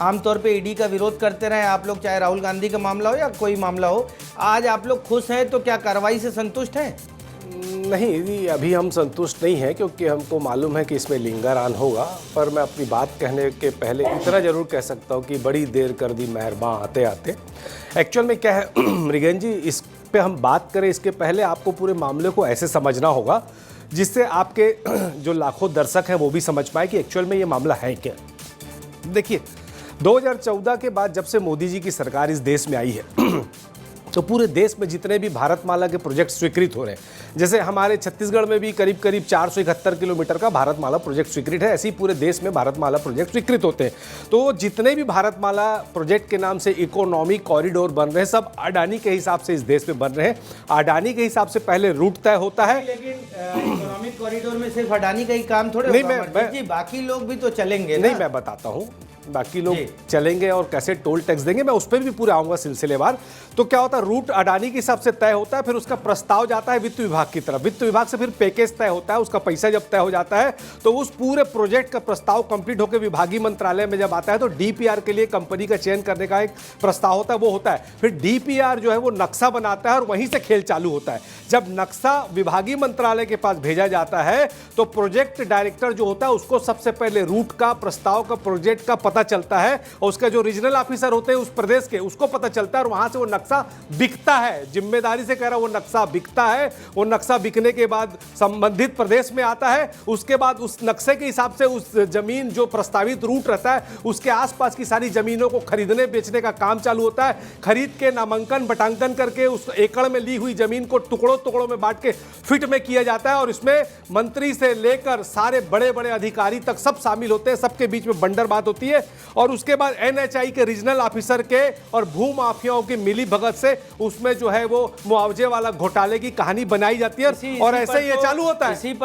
आमतौर पे ईडी का विरोध करते रहे आप लोग, चाहे राहुल गांधी का मामला हो या कोई मामला हो। आज आप लोग खुश हैं तो क्या कार्रवाई से संतुष्ट हैं? नहीं, अभी हम संतुष्ट नहीं हैं क्योंकि हमको मालूम है कि इसमें लिंगर ऑन होगा। पर मैं अपनी बात कहने के पहले इतना ज़रूर कह सकता हूँ कि बड़ी देर कर दी मेहरबान आते आते। एक्चुअल में क्या है मृगेन जी, इस पे हम बात करें इसके पहले आपको पूरे मामले को ऐसे समझना होगा जिससे आपके जो लाखों दर्शक हैं वो भी समझ पाए कि एक्चुअल में ये मामला है क्या। देखिए, 2014 के बाद जब से मोदी जी की सरकार इस देश में आई है तो पूरे देश में जितने भी भारतमाला के प्रोजेक्ट स्वीकृत हो रहे हैं, जैसे हमारे छत्तीसगढ़ में भी करीब करीब 471 किलोमीटर का भारतमाला प्रोजेक्ट स्वीकृत है, ऐसे ही पूरे देश में भारतमाला प्रोजेक्ट स्वीकृत होते हैं। तो जितने भी भारतमाला प्रोजेक्ट के नाम से इकोनॉमिक कॉरिडोर बन रहे हैं, सब अडानी के हिसाब से इस देश में बन रहे हैं। अडानी के हिसाब से पहले रूट तय होता है। लेकिन इकोनॉमिक कॉरिडोर में सिर्फ अडानी का ही काम थोड़े नहीं, होगा जी, बाकी लोग भी तो चलेंगे नहीं, ना? मैं बताता हूँ बाकी लोग चलेंगे और कैसे टोल टैक्स देंगे, मैं उस पर भी पूरे आऊँगा सिलसिलेवार। तो क्या होता है, रूट अडानी के हिसाब से तय होता है, फिर उसका प्रस्ताव जाता है वित्त विभाग की तरफ, वित्त विभाग से फिर पैकेज तय होता है, उसका पैसा जब तय हो जाता है तो उस पूरे प्रोजेक्ट का प्रस्ताव कंप्लीट होकर विभागीय मंत्रालय में जब आता है तो डीपीआर के लिए कंपनी का चयन करने का एक प्रस्ताव होता है, वो होता है। फिर डीपीआर जो है वो नक्शा बनाता है और वहीं से खेल चालू होता है। जब नक्शा विभागीय मंत्रालय के पास भेजा जाता है तो प्रोजेक्ट डायरेक्टर जो होता है उसको सबसे पहले रूट का, प्रस्ताव का, प्रोजेक्ट का पता चलता है और उसका जो रीजनल ऑफिसर होते हैं उस प्रदेश के, उसको पता चलता है और वहां से वो नक्शा बिकता है। जिम्मेदारी से कह रहा हूं, वो नक्शा बिकता है। वो नक्शा बिकने के बाद संबंधित प्रदेश में आता है। उसके बाद उस नक्शे के हिसाब से उस जमीन जो प्रस्तावित रूट रहता है उसके आसपास की सारी जमीनों को खरीदने बेचने का काम चालू होता है। खरीद के नामांकन बटांकन करके उस एकड़ में ली हुई जमीन को टुकड़ों में बांट के फिट में किया जाता है और इसमें मंत्री से लेकर सारे बड़े बड़े अधिकारी तक सब शामिल होते हैं। सबके बीच में बंडर बात होती है और उसके बाद एनएचआई के रीजनल ऑफिसर के और भू माफियाओं की मिली भगत से उसमें जो है वो मुआवजे वाला घोटाले की कहानी बनाई जाती है और ऐसे ही ये चालू होता है। इसी पर